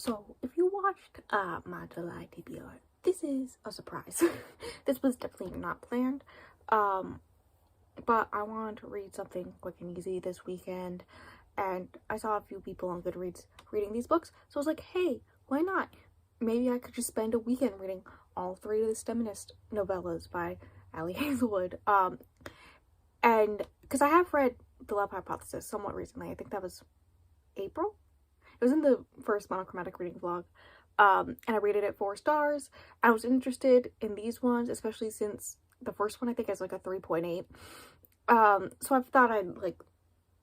So, if you watched my July TBR, this is a surprise. This was definitely not planned. But I wanted to read something quick and easy this weekend, and I saw a few people on Goodreads reading these books, so I was like, hey, why not? Maybe I could just spend a weekend reading all three of the STEMinist novellas by Ali Hazelwood. And because I have read The Love Hypothesis somewhat recently, I think that was April. It was in the first monochromatic reading vlog, and I rated it 4 stars. I was interested in these ones, especially since the first one I think is like a 3.8. So I thought I'd like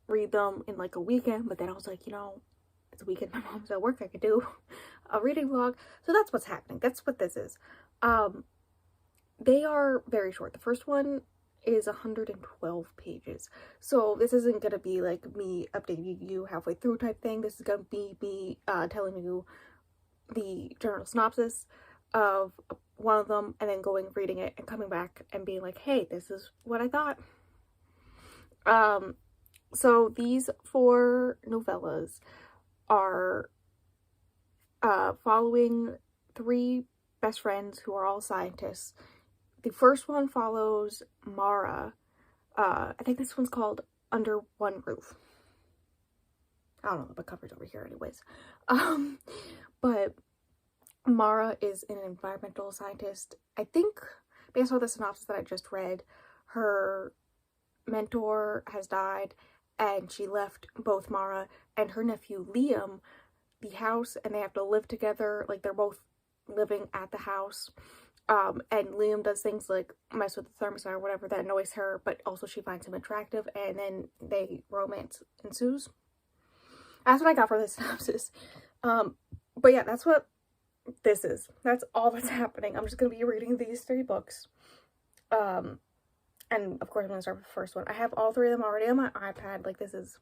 read them in like a weekend, but then I was like, you know, it's a weekend, my mom's at work, I could do a reading vlog. So that's what's happening. That's what this is. They are very short. The first one is 112 pages. So this isn't gonna be like me updating you halfway through type thing. This is gonna be me telling you the general synopsis of one of them and then going reading it and coming back and being like, hey, this is what I thought. So these 4 novellas are following 3 best friends who are all scientists. The first one follows Mara. I think this one's called Under One Roof. I don't know, the cover's over here anyways. But Mara is an environmental scientist. I think, based on the synopsis that I just read, her mentor has died and she left both Mara and her nephew Liam the house, and they have to live together. Like, they're both living at the house. And Liam does things like mess with the thermostat or whatever that annoys her, but also she finds him attractive, and then romance ensues. That's what I got for this synopsis. But yeah, that's what this is. That's all that's happening. I'm just gonna be reading these 3 books. And of course I'm gonna start with the first one. I have all 3 of them already on my iPad. Like, this is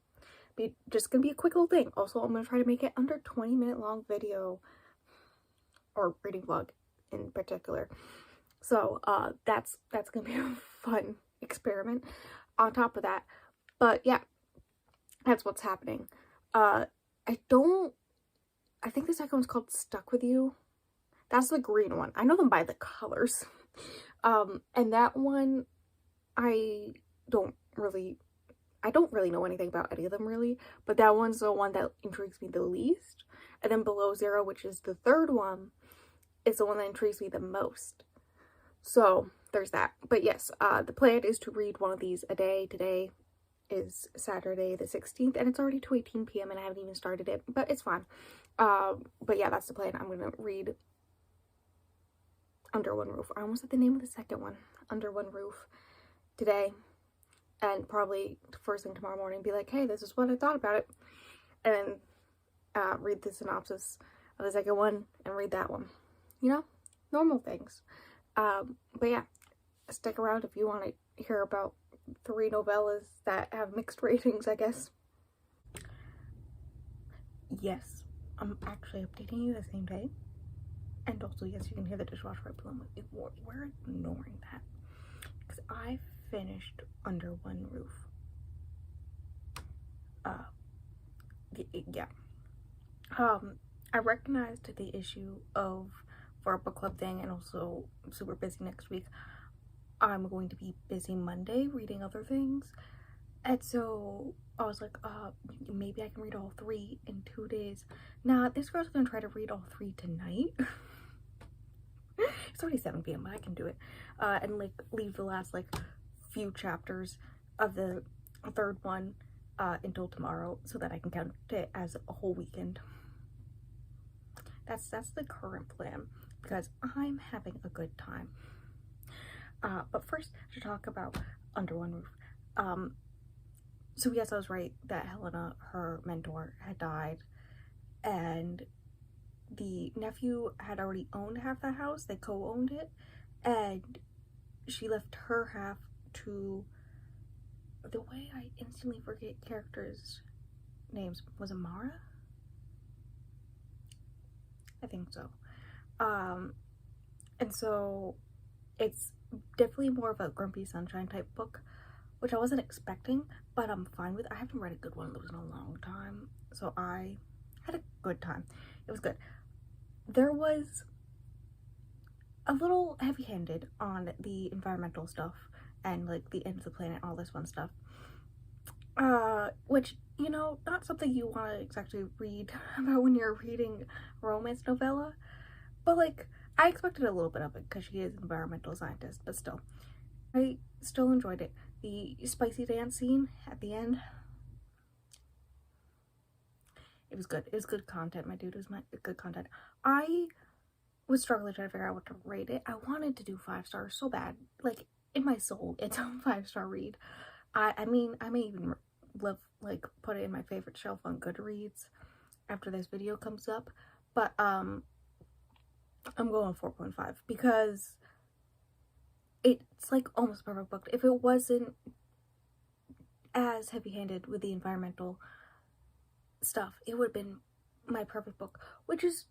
just gonna be a quick little thing. Also, I'm gonna try to make it under 20-minute long video or reading vlog in particular. So that's gonna be a fun experiment on top of that. But yeah, that's what's happening. I think the second one's called Stuck With You. That's the green one. I know them by the colors. And that one, I don't really know anything about any of them really, but that one's the one that intrigues me the least. And then Below Zero, which is the third one, is the one that intrigues me the most. So there's that. But yes, the plan is to read one of these a day. Today is Saturday the 16th, and it's already 2:18 p.m. and I haven't even started it, but it's fine. But yeah, that's the plan. I'm gonna read Under One Roof. I almost said the name of the second one, Under One Roof, today, and probably first thing tomorrow morning be like, hey, this is what I thought about it, and then read the synopsis of the second one and read that one. You know, normal things. But yeah, stick around if you want to hear about 3 novellas that have mixed ratings, I guess. Yes, I'm actually updating you the same day. And also, yes, you can hear the dishwasher right below me. We're ignoring that. Because I finished Under One Roof. Yeah. I recognized the issue of, for a book club thing, and also I'm super busy next week. I'm going to be busy Monday reading other things, and so I was like, maybe I can read all 3 in 2 days. Nah, this girl's gonna try to read all 3 tonight. It's already 7 p.m, but I can do it, and like leave the last like few chapters of the 3rd one until tomorrow, so that I can count it as a whole weekend. That's the current plan, because I'm having a good time. But first, to talk about Under One Roof. So yes, I was right that Helena, her mentor, had died, and the nephew had already owned half the house. They co-owned it, and she left her half to, the way I instantly forget characters' names, was it Mara? I think so. And so it's definitely more of a Grumpy Sunshine type book, which I wasn't expecting, but I'm fine with. I haven't read a good one of those in a long time, so I had a good time. It was good. There was a little heavy-handed on the environmental stuff and like the ends of the planet, all this fun stuff. Which, you know, not something you want to exactly read about when you're reading a romance novella, but like I expected a little bit of it because she is an environmental scientist, but still, I still enjoyed it. The spicy dance scene at the end, it was good. It was good content, my dude. It was good content. I was struggling trying to figure out what to rate it. I wanted to do 5 stars so bad. Like, in my soul, it's a 5-star read. I mean, I may even put it in my favorite shelf on Goodreads after this video comes up. But, I'm going 4.5 because it's like almost a perfect book. If it wasn't as heavy-handed with the environmental stuff, it would have been my perfect book, which is,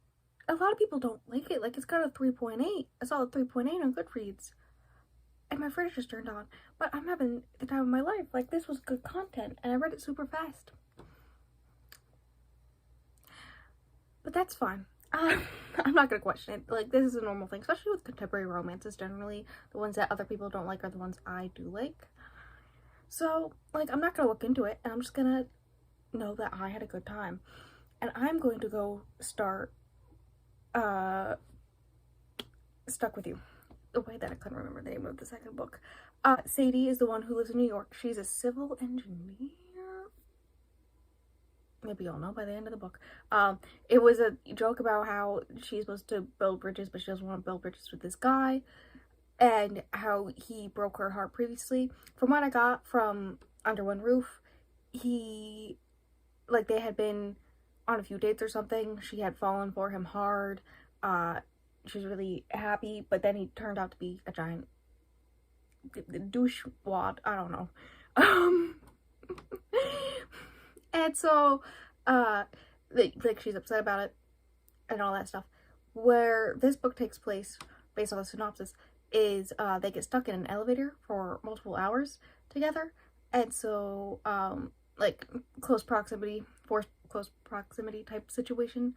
a lot of people don't like it. Like, it's got a 3.8, a solid 3.8 on Goodreads, and my fridge just turned on, but I'm having the time of my life. Like, this was good content, and I read it super fast, but that's fine. I'm not gonna question it. Like, this is a normal thing, especially with contemporary romances. Generally, the ones that other people don't like are the ones I do like. So, like, I'm not gonna look into it, and I'm just gonna know that I had a good time. And I'm going to go start Stuck With You. The way that I couldn't remember the name of the second book. Sadie is the one who lives in New York. She's a civil engineer. Maybe you'll know by the end of the book. It was a joke about how she's supposed to build bridges, but she doesn't want to build bridges with this guy, and how he broke her heart previously. From what I got from Under One Roof, they had been on a few dates or something. She had fallen for him hard. She was really happy, but then he turned out to be a giant douchewad. I don't know. And so, she's upset about it and all that stuff. Where this book takes place, based on the synopsis, is they get stuck in an elevator for multiple hours together. And so, close proximity, forced close proximity type situation.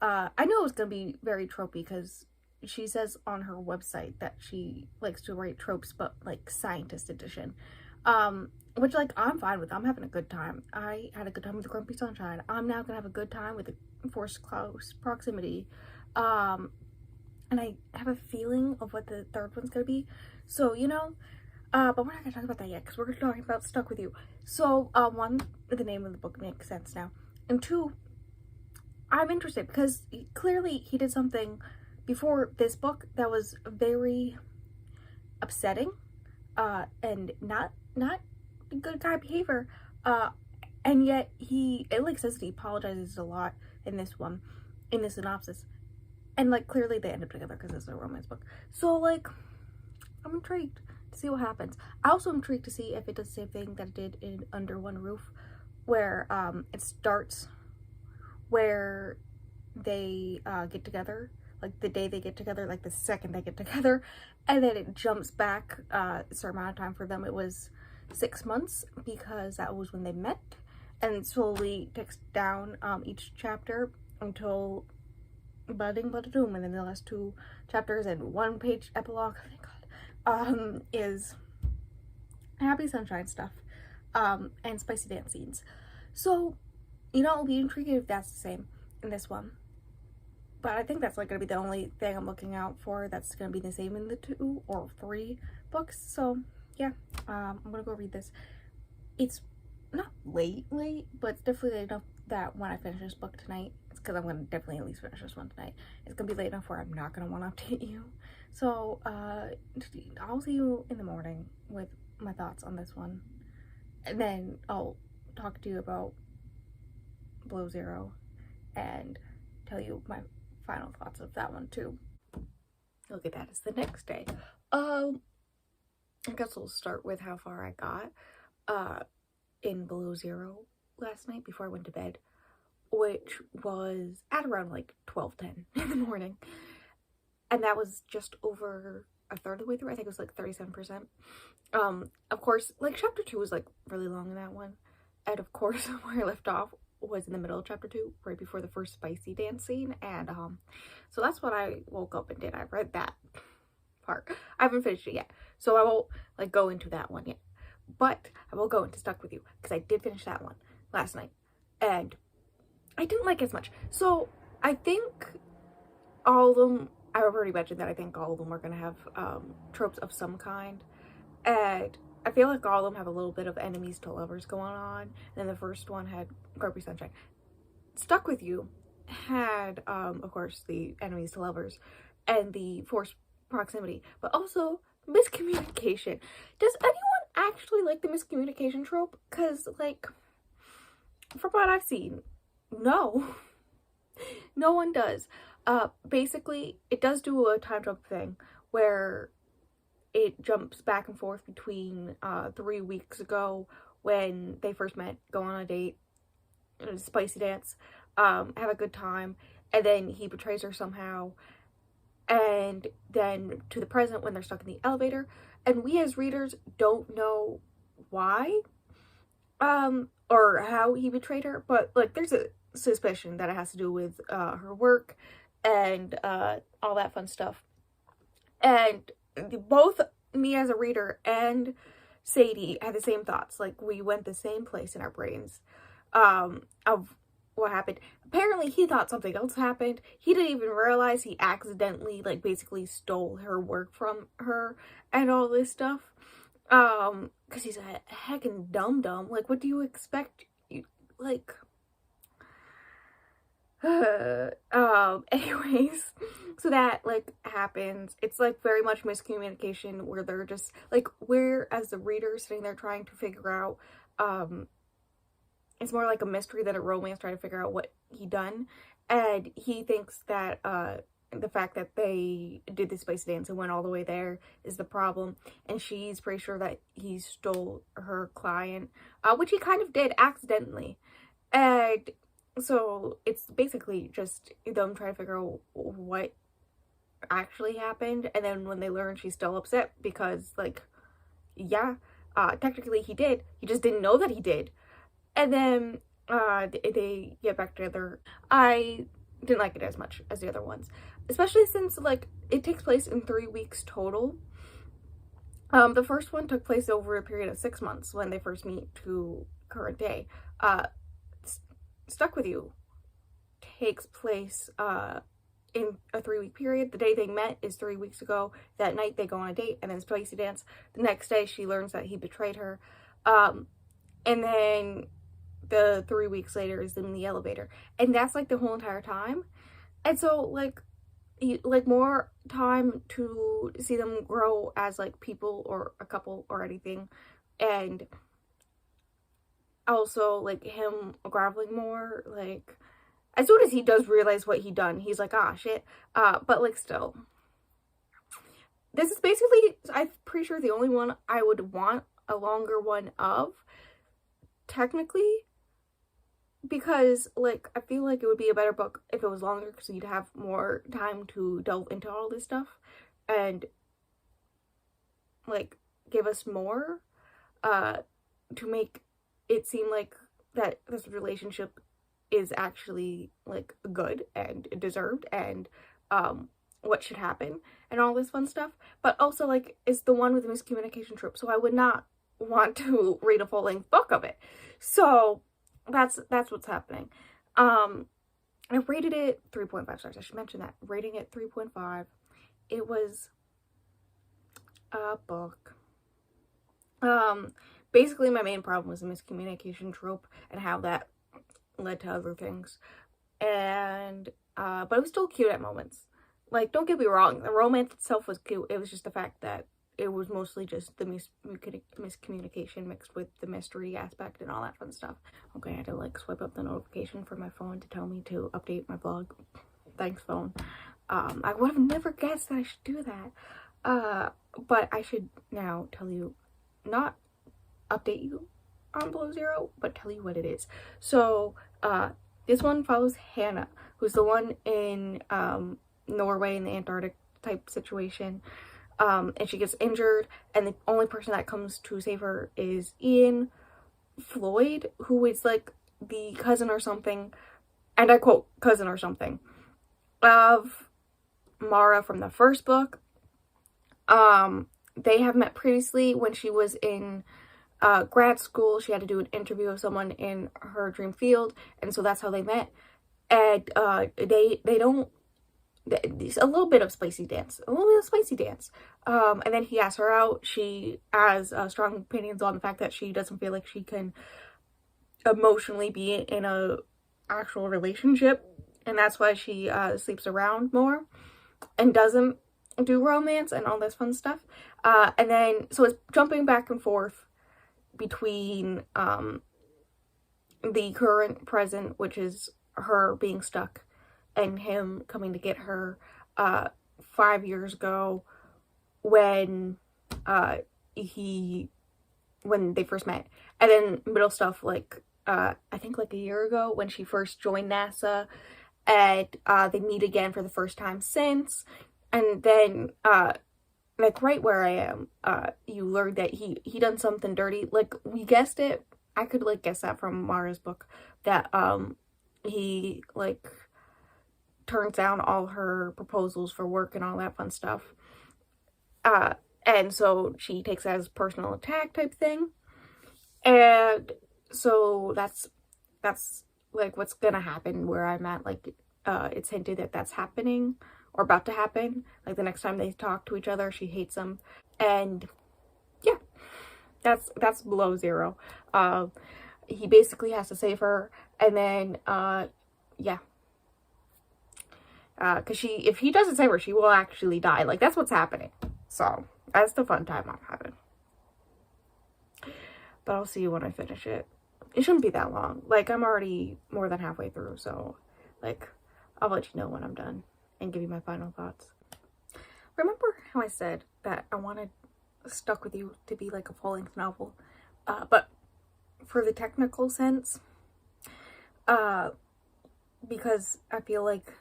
I know it's gonna be very tropey because she says on her website that she likes to write tropes, but like scientist edition. Which, like, I'm fine with. I'm having a good time. I had a good time with the Grumpy Sunshine. I'm now gonna have a good time with the forced close proximity. And I have a feeling of what the third one's gonna be. So, you know, but we're not gonna talk about that yet because we're talking about Stuck With You. So, one, the name of the book makes sense now. And two, I'm interested because clearly he did something before this book that was very upsetting, and not good guy behavior, and yet it says that he apologizes a lot in this one, in the synopsis, and like clearly they end up together because it's a romance book. So like, I'm intrigued to see what happens. I also am intrigued to see if it does the same thing that it did in Under One Roof, where it starts where they get together, like the day they get together, like the second they get together, and then it jumps back a certain amount of time. For them it was 6 months because that was when they met, and slowly ticks down each chapter until budding doom, and then the last 2 chapters and 1-page epilogue, thank God, is happy sunshine stuff, and spicy dance scenes. So, you know, I'll be intrigued if that's the same in this one. But I think that's like gonna be the only thing I'm looking out for that's gonna be the same in the 2 or 3 books. So yeah, I'm gonna go read this. It's not late, but it's definitely late enough that when I finish this book tonight, it's because I'm gonna definitely at least finish this one tonight. It's gonna be late enough where I'm not gonna want to update you. So I'll see you in the morning with my thoughts on this one, and then I'll talk to you about Below Zero and tell you my final thoughts of that one too. Look at that, it's the next day. I guess we'll start with how far I got in Below Zero last night before I went to bed, which was at around like 12:10 in the morning, and that was just over a third of the way through. I think it was like 37%. Of course, like chapter 2 was like really long in that one, and of course where I left off was in the middle of chapter 2, right before the first spicy dance scene, and so that's what I woke up and did. I read that part. I haven't finished it yet, so I won't like go into that one yet, but I will go into Stuck With You, because I did finish that one last night, and I didn't like it as much. So I think all of them, I've already mentioned that I think all of them are going to have tropes of some kind, and I feel like all of them have a little bit of enemies to lovers going on. And then the first one had Grumpy Sunshine. Stuck With You had, of course, the enemies to lovers and the forced proximity, but also miscommunication. Does anyone actually like the miscommunication trope? Because, like, from what I've seen, no. No one does. Basically, it does do a time jump thing where it jumps back and forth between 3 weeks ago when they first met, go on a date, a spicy dance, have a good time, and then he betrays her somehow, and then to the present when they're stuck in the elevator, and we as readers don't know why or how he betrayed her, but like there's a suspicion that it has to do with her work and all that fun stuff. And both me as a reader and Sadie had the same thoughts. Like, we went the same place in our brains of what happened. Apparently he thought something else happened. He didn't even realize he accidentally, like, basically stole her work from her and all this stuff. Because he's a heckin' dum-dum. Like, what do you expect? Like, anyways, so that, like, happens. It's, like, very much miscommunication where they're just, like, we're, as the reader, sitting there trying to figure out, it's more like a mystery than a romance, trying to figure out what he done, and he thinks that, the fact that they did the spice dance and went all the way there is the problem, and she's pretty sure that he stole her client, which he kind of did accidentally, and so it's basically just them trying to figure out what actually happened, and then when they learn, she's still upset because, like, yeah, technically he did, he just didn't know that he did, and then they get back together. I didn't like it as much as the other ones, especially since, like, it takes place in 3 weeks total. The first one took place over a period of 6 months when they first meet to current day. Stuck With You takes place in a 3-week period. The day they met is 3 weeks ago. That night they go on a date and then spicy dance. The next day she learns that he betrayed her. And then the 3 weeks later is in the elevator. And that's, like, the whole entire time. And so, like more time to see them grow as, like, people or a couple or anything. And also, like, him graveling more, like, as soon as he does realize what he done, he's like, ah, shit, but, like, still, this is basically, I'm pretty sure, the only one I would want a longer one of, technically, because, like, I feel like it would be a better book if it was longer, because you'd have more time to delve into all this stuff, and, like, give us more, to make it seem like that this relationship is actually, like, good and deserved, and what should happen and all this fun stuff. But also, like, it's the one with the miscommunication trope, so I would not want to read a full-length book of it. So that's what's happening. I rated it 3.5 stars. I should mention that. Rating it 3.5. It was a book. Basically, my main problem was the miscommunication trope and how that led to other things. And, but it was still cute at moments. Like, don't get me wrong, the romance itself was cute. It was just the fact that it was mostly just the miscommunication mixed with the mystery aspect and all that fun stuff. Okay, I had to, like, swipe up the notification from my phone to tell me to update my vlog. Thanks, phone. I would have never guessed that I should do that. But I should now tell you, not update you on Below Zero, but tell you what it is. So, this one follows Hannah, who's the one in, Norway in the Antarctic type situation. And she gets injured, and the only person that comes to save her is Ian Floyd, who is, like, the cousin or something, and I quote, cousin or something, of Mara from the first book. They have met previously when she was in grad school. She had to do an interview of someone in her dream field, and so that's how they met. And they don't, a little bit of spicy dance. And then he asks her out. She has strong opinions on the fact that she doesn't feel like she can emotionally be in a actual relationship, and that's why she sleeps around more and doesn't do romance and all this fun stuff. And then, so it's jumping back and forth between the current present, which is her being stuck, and him coming to get her 5 years ago when when they first met. And then middle stuff, like I think like a year ago when she first joined NASA, and they meet again for the first time since. And then like right where I am, you learn that he done something dirty. Like, we guessed it. I could like guess that from Mara's book, that he like turns down all her proposals for work and all that fun stuff. And so she takes that as a personal attack type thing. And so that's like what's gonna happen where I'm at. Like, it's hinted that that's happening or about to happen. Like, the next time they talk to each other, she hates him. And yeah, that's below zero. He basically has to save her, and then yeah, because if he doesn't save her, she will actually die. Like, that's what's happening. So that's the fun time I'm having. But I'll see you when I finish it. It shouldn't be that long. Like, I'm already more than halfway through, so like, I'll let you know when I'm done and give you my final thoughts. Remember how I said that I wanted Stuck With You to be like a full-length novel? But for the technical sense, because I feel like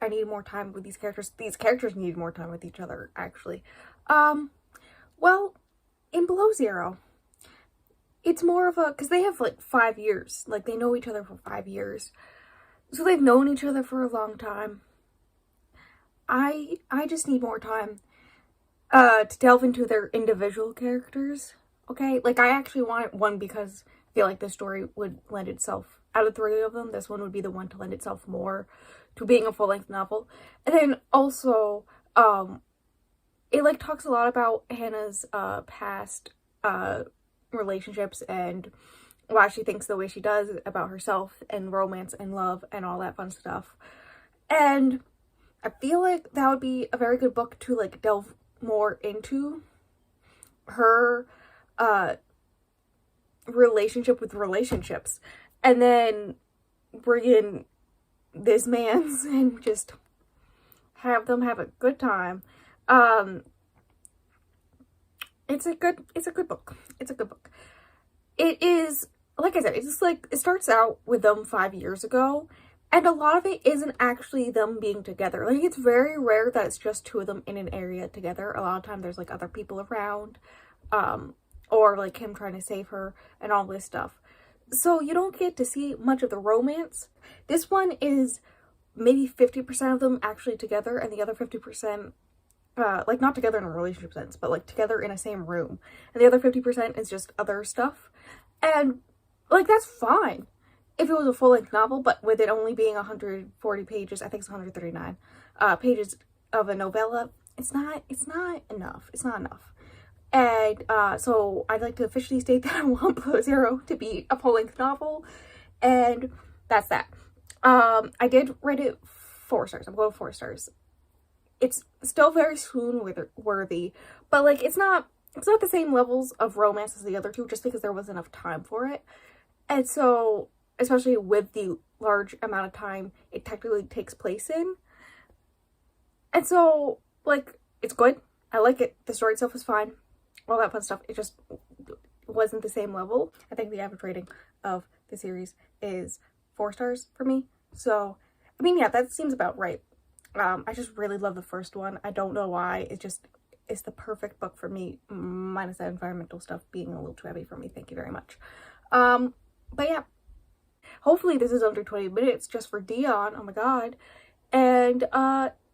I need more time with these characters. These characters need more time with each other, actually. Well, in Below Zero, it's more of a, because they have like 5 years. Like, they know each other for 5 years. So they've known each other for a long time. I just need more time to delve into their individual characters. Okay? Like, I actually want one because I feel like this story would lend itself, out of 3 of them, this one would be the one to lend itself more to being a full-length novel. And then also, it like talks a lot about Hannah's past relationships and why she thinks the way she does about herself and romance and love and all that fun stuff. And I feel like that would be a very good book to like delve more into her relationship with relationships, and then bring in this man's and just have them have a good time. It's a good book. It's a good book. It is, like I said, it's just like, it starts out with them 5 years ago, and a lot of it isn't actually them being together. Like, it's very rare that it's just 2 of them in an area together. A lot of time there's like other people around, or like him trying to save her and all this stuff. So you don't get to see much of the romance. This one is maybe 50% of them actually together, and the other 50%, like, not together in a relationship sense, but like together in a same room. And the other 50% is just other stuff. And like, that's fine if it was a full-length novel, but with it only being 140 pages, I think it's 139 pages of a novella, it's not enough. It's not enough. And so I'd like to officially state that I want Below Zero to be a full-length novel, and that's that. I did rate it 4 stars. I'm going 4 stars. It's still very swoon-worthy, but like, it's not the same levels of romance as the other 2, just because there wasn't enough time for it. And so, especially with the large amount of time it technically takes place in. And so, like, it's good. I like it. The story itself is fine. All that fun stuff. It just wasn't the same level. I think the average rating of the series is 4 stars for me. So, I mean, yeah, that seems about right. I just really love the first one. I don't know why. It's the perfect book for me, minus that environmental stuff being a little too heavy for me. Thank you very much. But yeah, Hopefully this is under 20 minutes just for Dion. Oh my god. And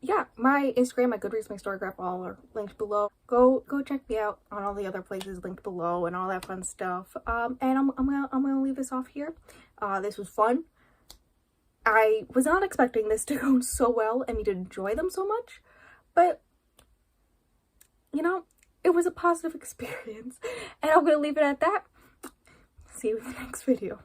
yeah, my Instagram, my Goodreads, my Storygraph, all are linked below. Go check me out on all the other places linked below and all that fun stuff. And I'm gonna leave this off here. This was fun. I was not expecting this to go so well and me to enjoy them so much, but you know, it was a positive experience. And I'm gonna leave it at that. See you in the next video.